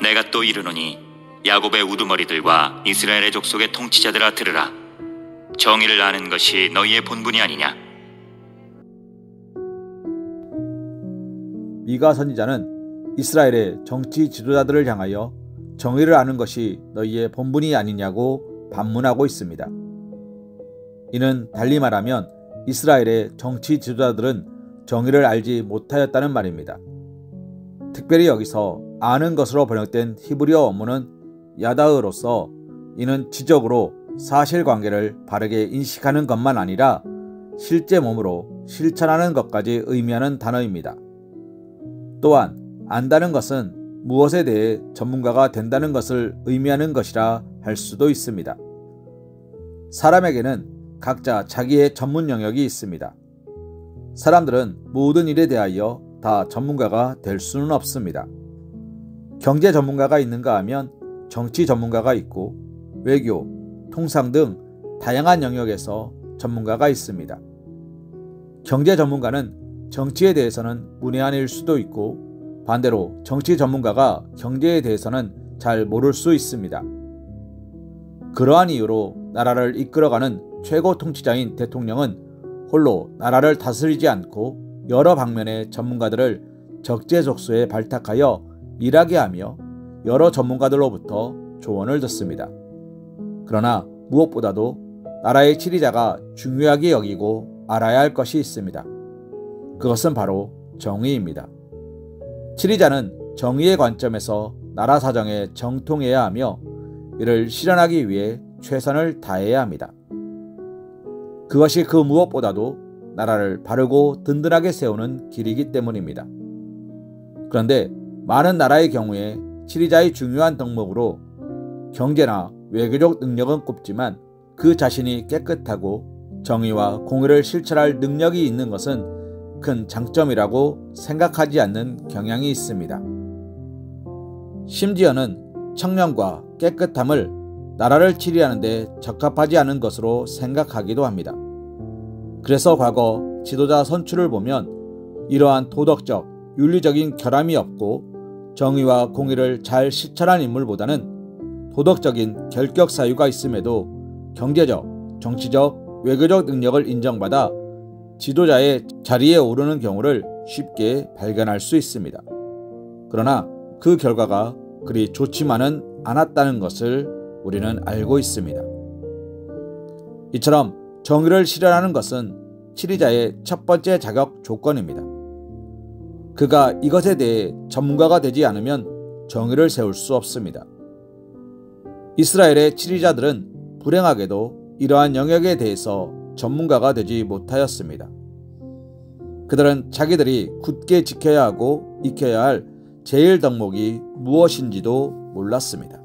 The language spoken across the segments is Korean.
내가 또 이르노니 야곱의 우두머리들과 이스라엘의 족속의 통치자들아 들으라. 정의를 아는 것이 너희의 본분이 아니냐? 미가 선지자는 이스라엘의 정치 지도자들을 향하여 정의를 아는 것이 너희의 본분이 아니냐고 반문하고 있습니다. 이는 달리 말하면 이스라엘의 정치 지도자들은 정의를 알지 못하였다는 말입니다. 특별히 여기서 아는 것으로 번역된 히브리어 원문은 야다으로서 이는 지적으로 사실관계를 바르게 인식하는 것만 아니라 실제 몸으로 실천하는 것까지 의미하는 단어입니다. 또한 안다는 것은 무엇에 대해 전문가가 된다는 것을 의미하는 것이라 할 수도 있습니다. 사람에게는 각자 자기의 전문 영역이 있습니다. 사람들은 모든 일에 대하여 다 전문가가 될 수는 없습니다. 경제 전문가가 있는가 하면 정치 전문가가 있고 외교, 통상 등 다양한 영역에서 전문가가 있습니다. 경제 전문가는 정치에 대해서는 문외한일 수도 있고 반대로 정치 전문가가 경제에 대해서는 잘 모를 수 있습니다. 그러한 이유로 나라를 이끌어가는 최고 통치자인 대통령은 홀로 나라를 다스리지 않고 여러 방면의 전문가들을 적재적소에 발탁하여 일하게 하며 여러 전문가들로부터 조언을 듣습니다. 그러나 무엇보다도 나라의 지리자가 중요하게 여기고 알아야 할 것이 있습니다. 그것은 바로 정의입니다. 지리자는 정의의 관점에서 나라 사정에 정통해야 하며 이를 실현하기 위해 최선을 다해야 합니다. 그것이 그 무엇보다도 나라를 바르고 든든하게 세우는 길이기 때문입니다. 그런데 많은 나라의 경우에 지리자의 중요한 덕목으로 경제나 외교적 능력은 꼽지만 그 자신이 깨끗하고 정의와 공의를 실천할 능력이 있는 것은 큰 장점이라고 생각하지 않는 경향이 있습니다. 심지어는 청렴과 깨끗함을 나라를 치리하는 데 적합하지 않은 것으로 생각하기도 합니다. 그래서 과거 지도자 선출을 보면 이러한 도덕적, 윤리적인 결함이 없고 정의와 공의를 잘 실천한 인물보다는 도덕적인 결격 사유가 있음에도 경제적, 정치적, 외교적 능력을 인정받아 지도자의 자리에 오르는 경우를 쉽게 발견할 수 있습니다. 그러나 그 결과가 그리 좋지만은 않았다는 것을 우리는 알고 있습니다. 이처럼 정의를 실현하는 것은 지리자의 첫 번째 자격 조건입니다. 그가 이것에 대해 전문가가 되지 않으면 정의를 세울 수 없습니다. 이스라엘의 지리자들은 불행하게도 이러한 영역에 대해서 전문가가 되지 못하였습니다. 그들은 자기들이 굳게 지켜야 하고 익혀야 할 제일 덕목이 무엇인지도 몰랐습니다.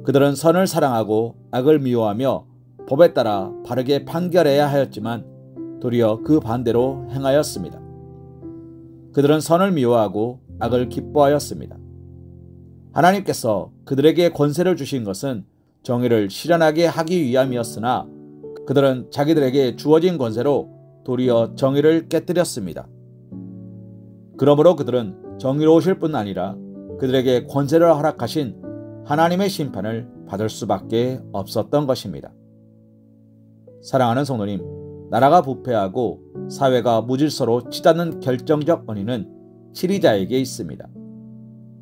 그들은 선을 사랑하고 악을 미워하며 법에 따라 바르게 판결해야 하였지만 도리어 그 반대로 행하였습니다. 그들은 선을 미워하고 악을 기뻐하였습니다. 하나님께서 그들에게 권세를 주신 것은 정의를 실현하게 하기 위함이었으나 그들은 자기들에게 주어진 권세로 도리어 정의를 깨뜨렸습니다. 그러므로 그들은 정의로우실 뿐 아니라 그들에게 권세를 허락하신 하나님의 심판을 받을 수밖에 없었던 것입니다. 사랑하는 성도님, 나라가 부패하고 사회가 무질서로 치닫는 결정적 원인은 지리자에게 있습니다.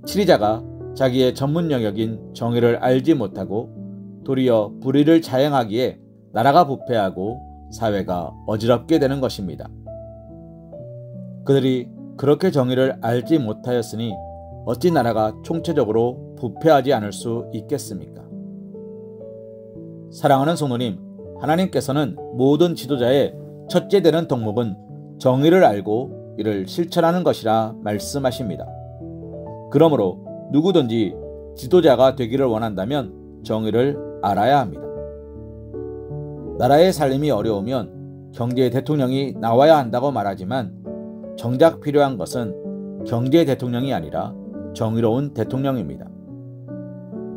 지리자가 자기의 전문 영역인 정의를 알지 못하고 도리어 불의를 자행하기에 나라가 부패하고 사회가 어지럽게 되는 것입니다. 그들이 그렇게 정의를 알지 못하였으니 어찌 나라가 총체적으로 부패하지 않을 수 있겠습니까? 사랑하는 성도님, 하나님께서는 모든 지도자의 첫째 되는 덕목은 정의를 알고 이를 실천하는 것이라 말씀하십니다. 그러므로 누구든지 지도자가 되기를 원한다면 정의를 알아야 합니다. 나라의 살림이 어려우면 경제 대통령이 나와야 한다고 말하지만 정작 필요한 것은 경제 대통령이 아니라 정의로운 대통령입니다.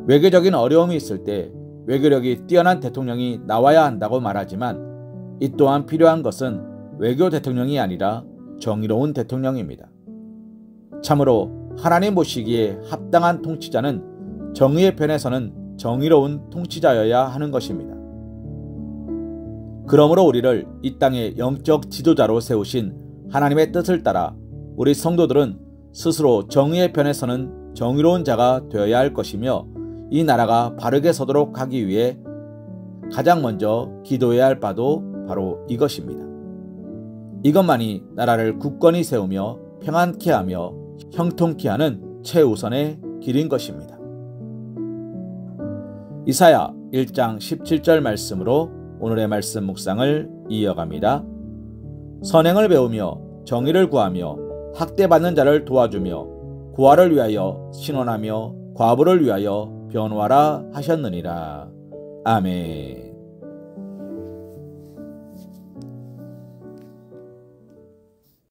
외교적인 어려움이 있을 때 외교력이 뛰어난 대통령이 나와야 한다고 말하지만 이 또한 필요한 것은 외교 대통령이 아니라 정의로운 대통령입니다. 참으로 하나님 보시기에 합당한 통치자는 정의의 편에서는 정의로운 통치자여야 하는 것입니다. 그러므로 우리를 이 땅의 영적 지도자로 세우신 하나님의 뜻을 따라 우리 성도들은 스스로 정의의 편에서는 정의로운 자가 되어야 할 것이며 이 나라가 바르게 서도록 하기 위해 가장 먼저 기도해야 할 바도 바로 이것입니다. 이것만이 나라를 굳건히 세우며 평안케 하며 형통케 하는 최우선의 길인 것입니다. 이사야 1장 17절 말씀으로 오늘의 말씀 묵상을 이어갑니다. 선행을 배우며 정의를 구하며 학대받는 자를 도와주며 고아를 위하여 신원하며 과부를 위하여 변호하라 하셨느니라. 아멘.